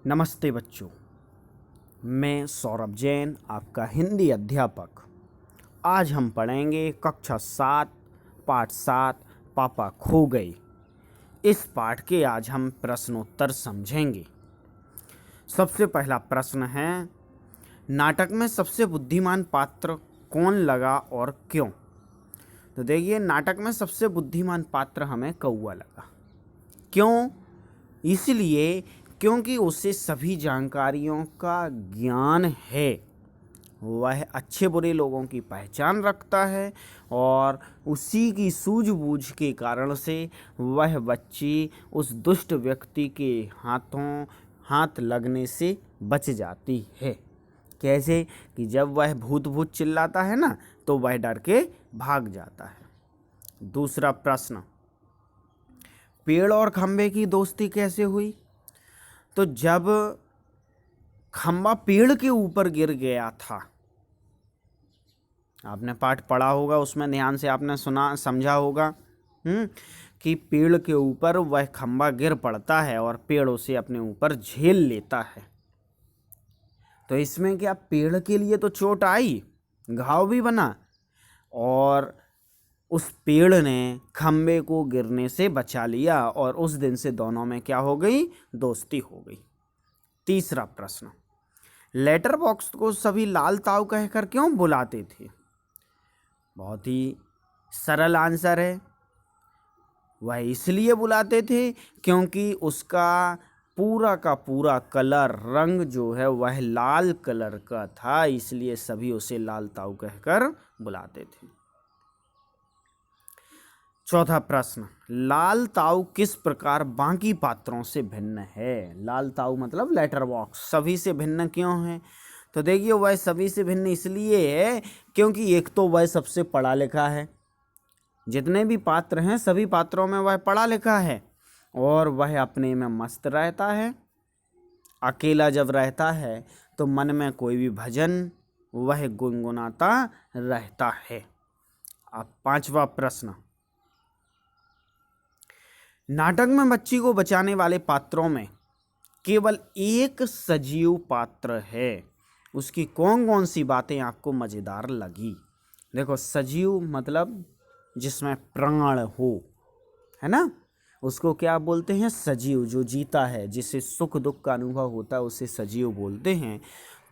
नमस्ते बच्चों, मैं सौरभ जैन आपका हिंदी अध्यापक। आज हम पढ़ेंगे कक्षा 7 पाठ 7 पापा खो गए। इस पाठ के आज हम प्रश्नोत्तर समझेंगे। सबसे पहला प्रश्न है, नाटक में सबसे बुद्धिमान पात्र कौन लगा और क्यों? तो देखिए, नाटक में सबसे बुद्धिमान पात्र हमें कौआ लगा। क्यों? इसलिए क्योंकि उसे सभी जानकारियों का ज्ञान है। वह अच्छे बुरे लोगों की पहचान रखता है और उसी की सूझबूझ के कारण से वह बच्ची उस दुष्ट व्यक्ति के हाथ लगने से बच जाती है। कैसे कि जब वह भूत भूत चिल्लाता है ना, तो वह डर के भाग जाता है। दूसरा प्रश्न, पेड़ और खंबे की दोस्ती कैसे हुई? तो जब खंबा पेड़ के ऊपर गिर गया था, आपने पाठ पढ़ा होगा, उसमें ध्यान से आपने सुना समझा होगा कि पेड़ के ऊपर वह खंबा गिर पड़ता है और पेड़ उसे अपने ऊपर झेल लेता है। तो इसमें क्या पेड़ के लिए तो चोट आई, घाव भी बना, और उस पेड़ ने खंबे को गिरने से बचा लिया और उस दिन से दोनों में क्या हो गई? दोस्ती हो गई। तीसरा प्रश्न, लेटर बॉक्स को सभी लाल ताऊ कहकर क्यों बुलाते थे? बहुत ही सरल आंसर है। वह इसलिए बुलाते थे क्योंकि उसका पूरा का पूरा रंग जो है वह लाल कलर का था, इसलिए सभी उसे लाल ताऊ कहकर बुलाते थे। चौथा प्रश्न, लाल ताऊ किस प्रकार बाकी पात्रों से भिन्न है? लाल ताऊ मतलब लेटर बॉक्स सभी से भिन्न क्यों है? तो देखिए, वह सभी से भिन्न इसलिए है क्योंकि एक तो वह सबसे पढ़ा लिखा है। जितने भी पात्र हैं सभी पात्रों में वह पढ़ा लिखा है और वह अपने में मस्त रहता है। अकेला जब रहता है तो मन में कोई भी भजन वह गुनगुनाता रहता है। अब पांचवा प्रश्न, नाटक में बच्ची को बचाने वाले पात्रों में केवल एक सजीव पात्र है। उसकी कौन कौन सी बातें आपको मज़ेदार लगी? देखो, सजीव मतलब जिसमें प्राण हो, है ना, उसको क्या बोलते हैं? सजीव। जो जीता है, जिसे सुख दुख का अनुभव होता है, उसे सजीव बोलते हैं।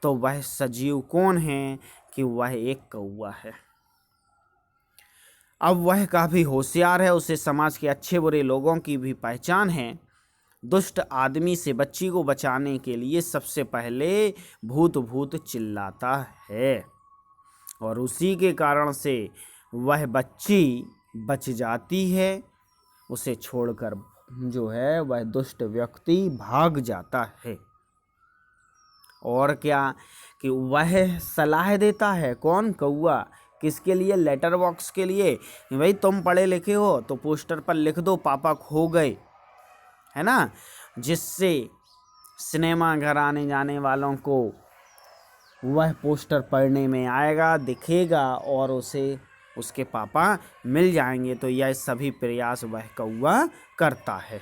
तो वह सजीव कौन है? कि वह एक कौआ है। अब वह काफ़ी होशियार है, उसे समाज के अच्छे बुरे लोगों की भी पहचान है। दुष्ट आदमी से बच्ची को बचाने के लिए सबसे पहले भूत भूत चिल्लाता है और उसी के कारण से वह बच्ची बच जाती है। उसे छोड़कर जो है वह दुष्ट व्यक्ति भाग जाता है। और क्या कि वह सलाह देता है, कौन? कौआ। किसके लिए? लेटर बॉक्स के लिए। भाई, तुम पढ़े लिखे हो तो पोस्टर पर लिख दो पापा खो गए, है ना, जिससे सिनेमा घर आने जाने वालों को वह पोस्टर पढ़ने में आएगा, दिखेगा और उसे उसके पापा मिल जाएंगे। तो यह सभी प्रयास वह कौआ करता है।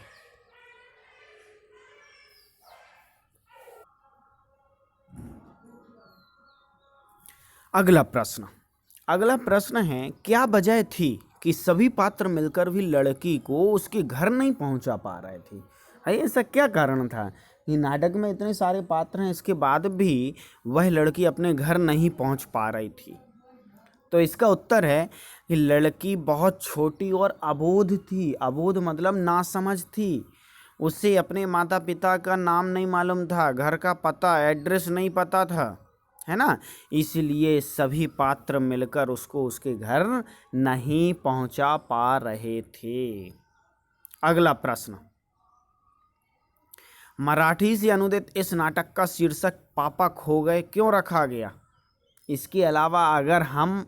अगला प्रश्न है, क्या वजह थी कि सभी पात्र मिलकर भी लड़की को उसके घर नहीं पहुंचा पा रहे थे? है, ऐसा क्या कारण था कि नाटक में इतने सारे पात्र हैं, इसके बाद भी वह लड़की अपने घर नहीं पहुंच पा रही थी? तो इसका उत्तर है कि लड़की बहुत छोटी और अबोध थी। अबोध मतलब नासमझ थी। उसे अपने माता पिता का नाम नहीं मालूम था, घर का पता एड्रेस नहीं पता था, है ना, इसलिए सभी पात्र मिलकर उसको उसके घर नहीं पहुंचा पा रहे थे। अगला प्रश्न, मराठी से अनुदित इस नाटक का शीर्षक पापा खो गए क्यों रखा गया? इसके अलावा अगर हम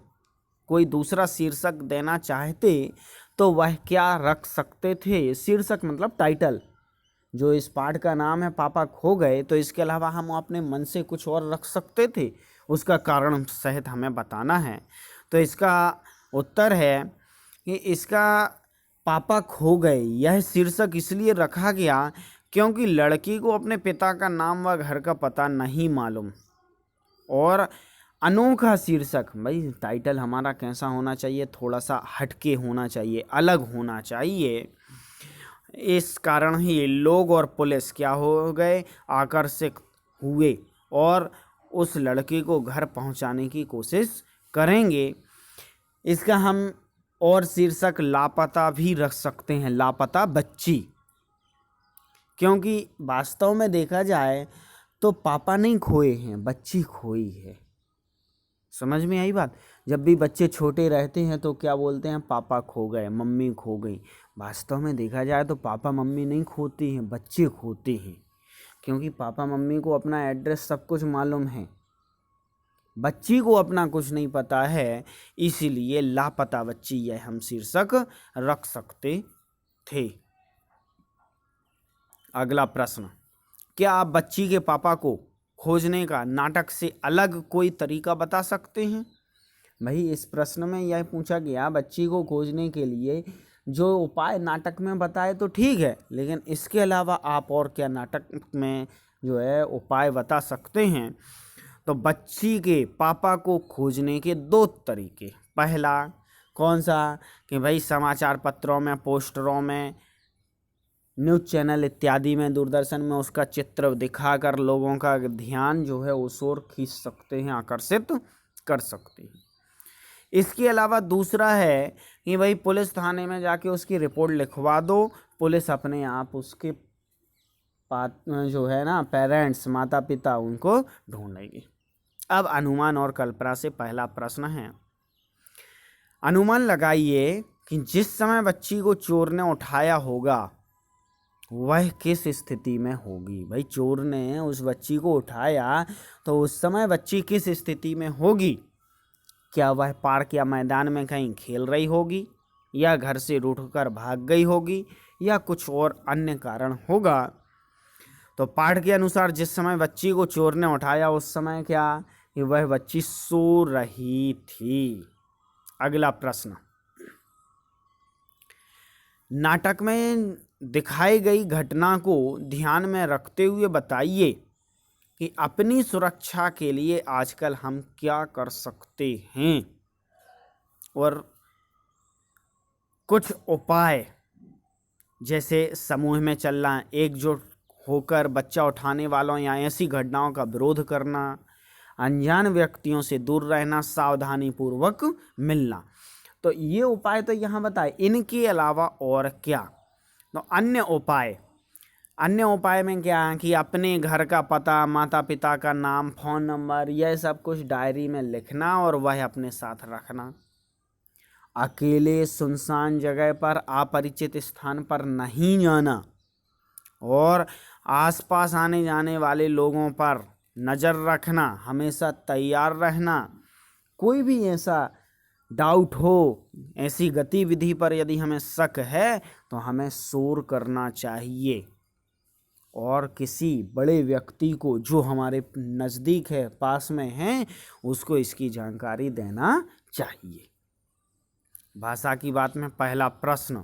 कोई दूसरा शीर्षक देना चाहते तो वह क्या रख सकते थे? शीर्षक मतलब टाइटल। जो इस पाठ का नाम है पापा खो गए, तो इसके अलावा हम अपने मन से कुछ और रख सकते थे, उसका कारण सहित हमें बताना है। तो इसका उत्तर है कि इसका पापा खो गए यह शीर्षक इसलिए रखा गया क्योंकि लड़की को अपने पिता का नाम व घर का पता नहीं मालूम। और अनोखा शीर्षक, भाई टाइटल हमारा कैसा होना चाहिए, थोड़ा सा हटके होना चाहिए, अलग होना चाहिए। इस कारण ही लोग और पुलिस क्या हो गए, आकर्षित हुए और उस लड़के को घर पहुंचाने की कोशिश करेंगे। इसका हम और शीर्षक लापता भी रख सकते हैं, लापता बच्ची। क्योंकि वास्तव में देखा जाए तो पापा नहीं खोए हैं, बच्ची खोई है। समझ में आई बात। जब भी बच्चे छोटे रहते हैं तो क्या बोलते हैं, पापा खो गए, मम्मी खो गई। वास्तव में देखा जाए तो पापा मम्मी नहीं खोते हैं, बच्चे खोते हैं। क्योंकि पापा मम्मी को अपना एड्रेस सब कुछ मालूम है, बच्ची को अपना कुछ नहीं पता है, इसीलिए लापता बच्ची यह हम शीर्षक रख सकते थे। अगला प्रश्न, क्या आप बच्ची के पापा को खोजने का नाटक से अलग कोई तरीका बता सकते हैं? भाई इस प्रश्न में यह पूछा गया, बच्ची को खोजने के लिए जो उपाय नाटक में बताए तो ठीक है, लेकिन इसके अलावा आप और क्या नाटक में जो है उपाय बता सकते हैं? तो बच्ची के पापा को खोजने के दो तरीके। पहला कौन सा, कि भाई समाचार पत्रों में, पोस्टरों में, न्यूज़ चैनल इत्यादि में, दूरदर्शन में उसका चित्र दिखाकर लोगों का ध्यान जो है उस ओर खींच सकते हैं, आकर्षित कर सकते हैं। इसके अलावा दूसरा है कि भाई पुलिस थाने में जाके उसकी रिपोर्ट लिखवा दो, पुलिस अपने आप उसके जो है ना पेरेंट्स, माता पिता, उनको ढूंढ लेंगे। अब अनुमान और कल्पना से पहला प्रश्न है, अनुमान लगाइए कि जिस समय बच्ची को चोर ने उठाया होगा वह किस स्थिति में होगी। भाई चोर ने उस बच्ची को उठाया तो उस समय बच्ची किस स्थिति में होगी? क्या वह पार्क या मैदान में कहीं खेल रही होगी, या घर से रूठकर भाग गई होगी, या कुछ और अन्य कारण होगा? तो पाठ के अनुसार जिस समय बच्ची को चोर ने उठाया उस समय क्या, कि वह बच्ची सो रही थी। अगला प्रश्न, नाटक में दिखाई गई घटना को ध्यान में रखते हुए बताइए कि अपनी सुरक्षा के लिए आजकल हम क्या कर सकते हैं, और कुछ उपाय जैसे समूह में चलना, एकजुट होकर बच्चा उठाने वालों या ऐसी घटनाओं का विरोध करना, अनजान व्यक्तियों से दूर रहना, सावधानी पूर्वक मिलना। तो ये उपाय तो यहाँ बताए, इनके अलावा और क्या? तो अन्य उपाय में क्या है कि अपने घर का पता, माता पिता का नाम, फ़ोन नंबर, यह सब कुछ डायरी में लिखना और वह अपने साथ रखना। अकेले सुनसान जगह पर, अपरिचित स्थान पर नहीं जाना, और आसपास आने जाने वाले लोगों पर नज़र रखना, हमेशा तैयार रहना। कोई भी ऐसा डाउट हो, ऐसी गतिविधि पर यदि हमें शक है तो हमें शोर करना चाहिए और किसी बड़े व्यक्ति को जो हमारे नज़दीक है, पास में है, उसको इसकी जानकारी देना चाहिए। भाषा की बात में पहला प्रश्न,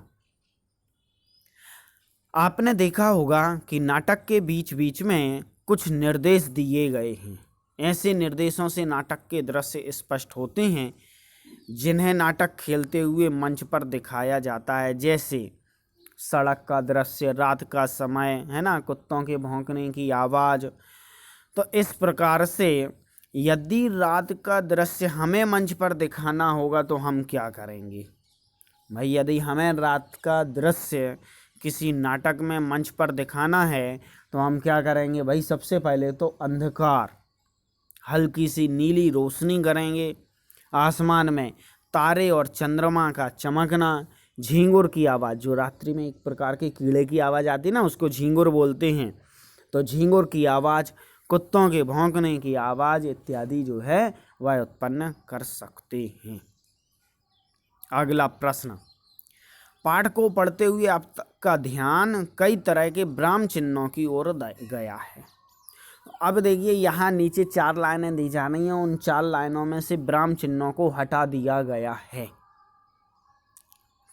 आपने देखा होगा कि नाटक के बीच बीच में कुछ निर्देश दिए गए हैं। ऐसे निर्देशों से नाटक के दृश्य स्पष्ट होते हैं जिन्हें नाटक खेलते हुए मंच पर दिखाया जाता है, जैसे सड़क का दृश्य, रात का समय, है ना, कुत्तों के भौंकने की आवाज़। तो इस प्रकार से यदि रात का दृश्य हमें मंच पर दिखाना होगा तो हम क्या करेंगे? भाई यदि हमें रात का दृश्य किसी नाटक में मंच पर दिखाना है तो हम क्या करेंगे? भाई सबसे पहले तो अंधकार, हल्की सी नीली रोशनी करेंगे, आसमान में तारे और चंद्रमा का चमकना, झींगुर की आवाज़, जो रात्रि में एक प्रकार के कीड़े की आवाज़ आती है ना, उसको झींगुर बोलते हैं, तो झींगुर की आवाज़, कुत्तों के भौंकने की आवाज़ इत्यादि जो है वह उत्पन्न कर सकते हैं। अगला प्रश्न, पाठ को पढ़ते हुए आपका ध्यान कई तरह के ब्राह्म चिन्हों की ओर गया है। अब देखिए यहाँ नीचे 4 लाइनें दी जा रही हैं, उन 4 लाइनों में से ब्राह्म चिन्हों को हटा दिया गया है।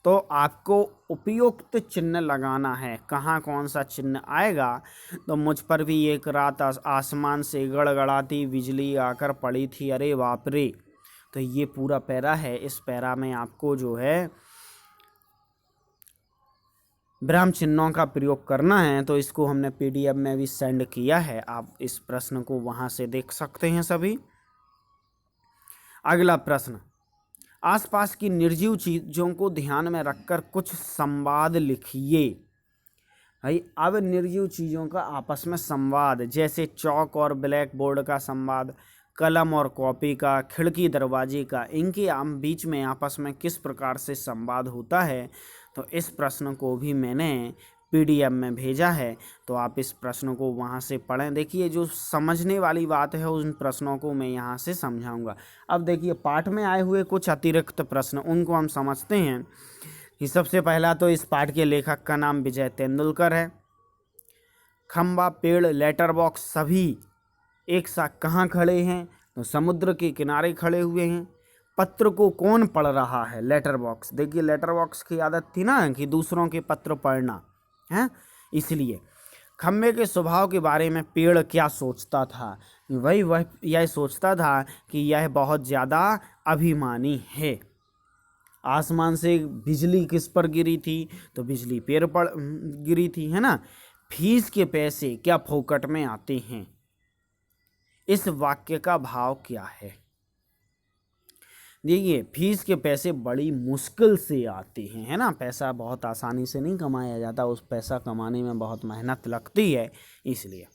तो आपको उपयुक्त चिन्ह लगाना है। कहाँ कौन सा चिन्ह आएगा? तो मुझ पर भी एक रात आसमान से गड़गड़ाती बिजली आकर पड़ी थी, अरे बाप रे। तो ये पूरा पैरा है। इस पैरा में आपको जो है विराम चिन्हों का प्रयोग करना है। तो इसको हमने PDF में भी सेंड किया है, आप इस प्रश्न को वहां से देख सकते हैं सभी। अगला प्रश्न, आसपास की निर्जीव चीजों को ध्यान में रखकर कुछ संवाद लिखिए। भाई अब निर्जीव चीजों का आपस में संवाद, जैसे चौक और ब्लैक बोर्ड का संवाद, कलम और कॉपी का, खिड़की दरवाजे का, इनके बीच में आपस में किस प्रकार से संवाद होता है। तो इस प्रश्न को भी मैंने PDF में भेजा है, तो आप इस प्रश्न को वहाँ से पढ़ें। देखिए जो समझने वाली बात है उन प्रश्नों को मैं यहाँ से समझाऊंगा। अब देखिए पाठ में आए हुए कुछ अतिरिक्त प्रश्न, उनको हम समझते हैं कि सबसे पहला तो इस पाठ के लेखक का नाम विजय तेंदुलकर है। खंबा, पेड़, लेटर बॉक्स सभी एक साथ कहाँ खड़े हैं? तो समुद्र के किनारे खड़े हुए हैं। पत्र को कौन पढ़ रहा है? Letter box. देखिए लेटर बॉक्स की आदत थी ना कि दूसरों के पत्र पढ़ना है, इसलिए। खंबे के स्वभाव के बारे में पेड़ क्या सोचता था? वह यह सोचता था कि यह बहुत ज़्यादा अभिमानी है। आसमान से बिजली किस पर गिरी थी? तो बिजली पेड़ पर गिरी थी, है ना। फीस के पैसे क्या फोकट में आते हैं? इस वाक्य का भाव क्या है? देखिए फीस के पैसे बड़ी मुश्किल से आते हैं, है ना। पैसा बहुत आसानी से नहीं कमाया जाता, उस पैसा कमाने में बहुत मेहनत लगती है, इसलिए।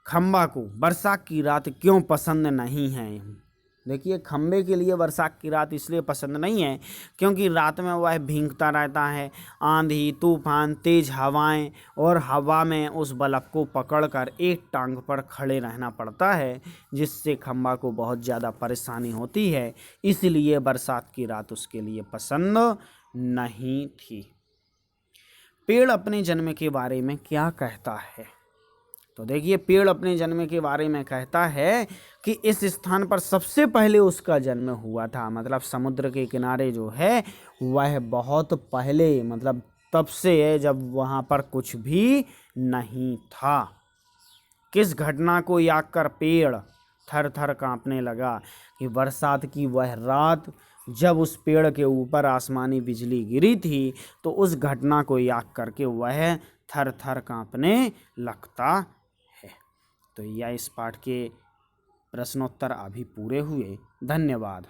खंबा को बरसात की रात क्यों पसंद नहीं है? देखिए खंबे के लिए बरसात की रात इसलिए पसंद नहीं है क्योंकि रात में वह भींगता रहता है। आंधी, तूफान, तेज हवाएं और हवा में उस बल्ब को पकड़कर एक टांग पर खड़े रहना पड़ता है, जिससे खंबा को बहुत ज़्यादा परेशानी होती है। इसलिए बरसात की रात उसके लिए पसंद नहीं थी। पेड़ अपने जन्म के बारे में क्या कहता है? तो देखिए पेड़ अपने जन्म के बारे में कहता है कि इस स्थान पर सबसे पहले उसका जन्म हुआ था। मतलब समुद्र के किनारे जो है वह बहुत पहले, मतलब तब से है जब वहाँ पर कुछ भी नहीं था। किस घटना को याद कर पेड़ थर थर कांपने लगा? कि बरसात की वह रात जब उस पेड़ के ऊपर आसमानी बिजली गिरी थी, तो उस घटना को याद करके वह थर थर कांपने लगता है। तो यह इस पाठ के प्रश्नोत्तर अभी पूरे हुए। धन्यवाद।